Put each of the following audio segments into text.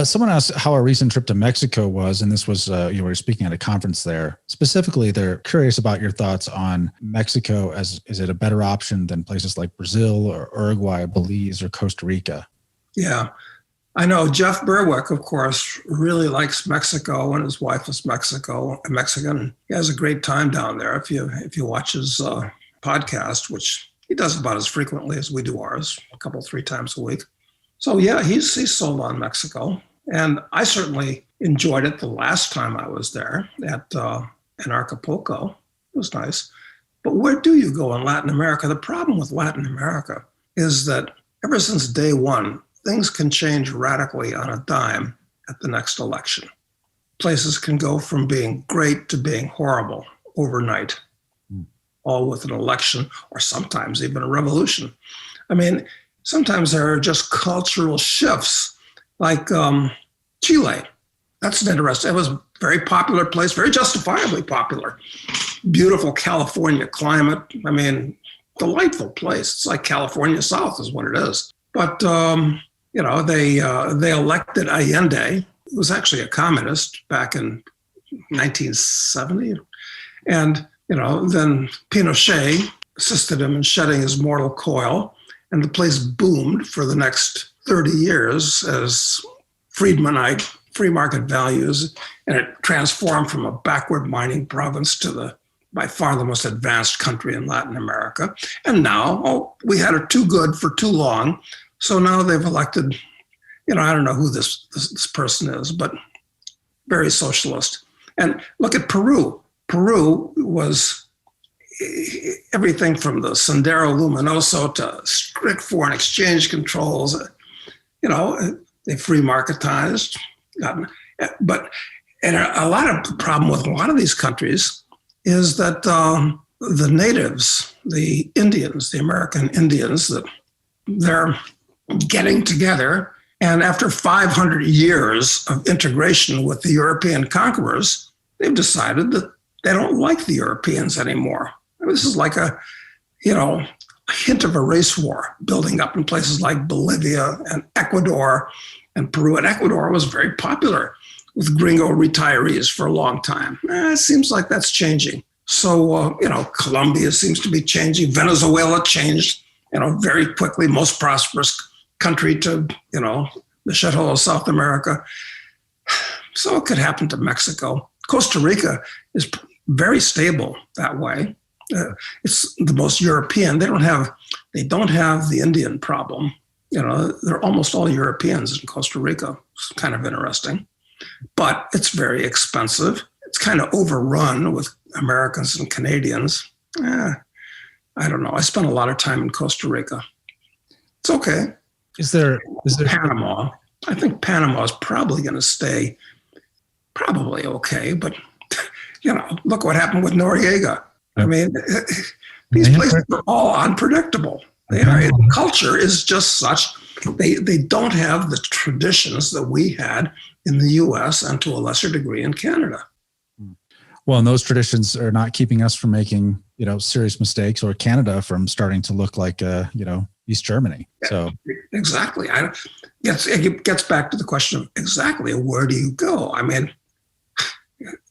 Someone asked how our recent trip to Mexico was, and this was, you were speaking at a conference there. Specifically, they're curious about your thoughts on Mexico. Is it a better option than places like Brazil or Uruguay, Belize, or Costa Rica? Yeah, I know Jeff Berwick, of course, really likes Mexico, and his wife is Mexican. He has a great time down there. If you watch his podcast, which he does about as frequently as we do ours, a couple, 3 times a week. So yeah, he's sold on Mexico, and I certainly enjoyed it the last time I was there in Acapulco. It was nice. But where do you go in Latin America? The problem with Latin America is that ever since day one, things can change radically on a dime at the next election. Places can go from being great to being horrible overnight, all with an election or sometimes even a revolution. I mean, sometimes there are just cultural shifts, like Chile. That's interesting. It was a very popular place, very justifiably popular. Beautiful California climate. I mean, delightful place. It's like California South is what it is. But, they elected Allende, who was actually a communist back in 1970. And, then Pinochet assisted him in shedding his mortal coil. And the place boomed for the next 30 years as free market values, and it transformed from a backward mining province to by far the most advanced country in Latin America. And now, we had it too good for too long. So now they've elected, I don't know who this person is, but very socialist. And look at Peru. Peru was everything from the Sendero Luminoso to strict foreign exchange controls. They free marketized. But a lot of the problem with a lot of these countries is that the natives, the Indians, the American Indians, that they're getting together. And after 500 years of integration with the European conquerors, they've decided that they don't like the Europeans anymore. I mean, this is like a hint of a race war building up in places like Bolivia and Ecuador and Peru. And Ecuador was very popular with gringo retirees for a long time. It seems like that's changing. So, Colombia seems to be changing. Venezuela changed, very quickly, most prosperous country to, the shithole of South America. So it could happen to Mexico. Costa Rica is very stable that way. It's the most European. They don't have the Indian problem. They're almost all Europeans in Costa Rica. It's kind of interesting, but it's very expensive. It's kind of overrun with Americans and Canadians. I don't know. I spent a lot of time in Costa Rica. It's okay. Is there Panama? I think Panama is probably going to stay probably okay, but look what happened with Noriega. I mean, these places are all unpredictable. The culture is just such. They don't have the traditions that we had in the U.S. and to a lesser degree in Canada. Well, and those traditions are not keeping us from making, serious mistakes, or Canada from starting to look like, East Germany. So exactly. It gets back to the question of exactly where do you go? I mean,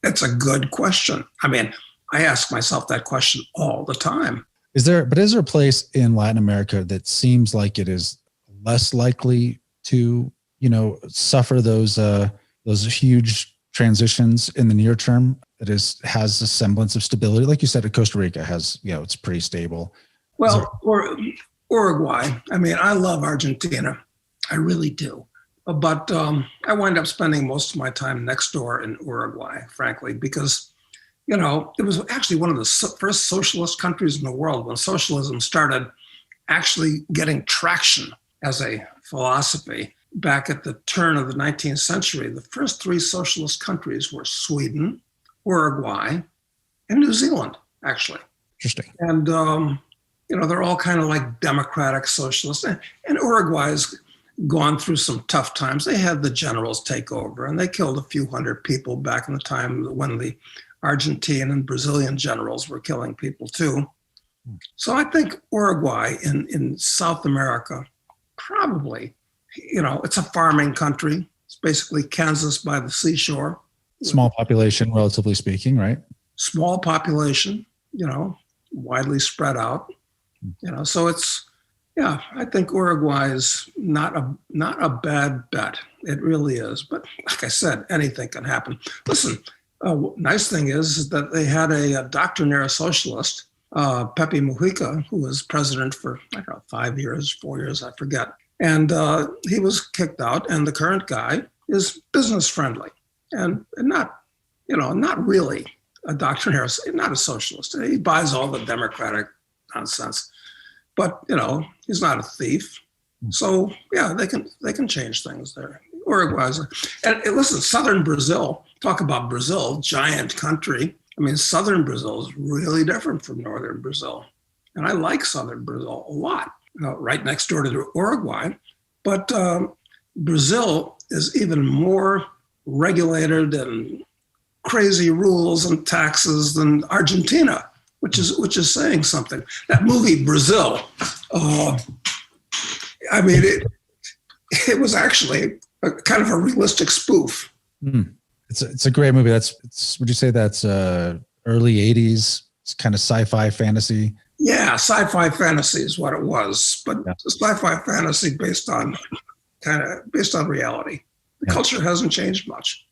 it's a good question. I mean, I ask myself that question all the time. Is there a place in Latin America that seems like it is less likely to, suffer those huge transitions in the near term, that has a semblance of stability? Like you said, Costa Rica has, it's pretty stable. Well, or Uruguay. I mean, I love Argentina. I really do. But I wind up spending most of my time next door in Uruguay, frankly, because it was actually one of the first socialist countries in the world when socialism started actually getting traction as a philosophy back at the turn of the 19th century. The first 3 socialist countries were Sweden, Uruguay, and New Zealand, actually. Interesting. And, they're all kind of like democratic socialists. And Uruguay's gone through some tough times. They had the generals take over, and they killed a few hundred people back in the time when the Argentine and Brazilian generals were killing people too. So I think Uruguay in South America, probably, it's a farming country. It's basically Kansas by the seashore. Small population, relatively speaking, right? Small population, widely spread out. So it's, yeah, I think Uruguay is not a bad bet. It really is. But like I said, anything can happen. Listen, nice thing is that they had a doctrinaire socialist, Pepe Mujica, who was president for, I don't know, 5 years, 4 years, I forget. And he was kicked out. And the current guy is business friendly and not really a doctrinaire, not a socialist. He buys all the democratic nonsense. But he's not a thief, so yeah, they can change things there. Uruguay's, and listen, southern Brazil. Talk about Brazil, giant country. I mean, southern Brazil is really different from northern Brazil, and I like southern Brazil a lot. Right next door to Uruguay, but Brazil is even more regulated and crazy rules and taxes than Argentina. Which is saying something. That movie Brazil, I mean, it was actually a kind of a realistic spoof. It's a great movie. Would you say that's early 80s? It's kind of sci-fi fantasy. Yeah, sci-fi fantasy is what it was, but sci-fi fantasy based on reality. The culture hasn't changed much.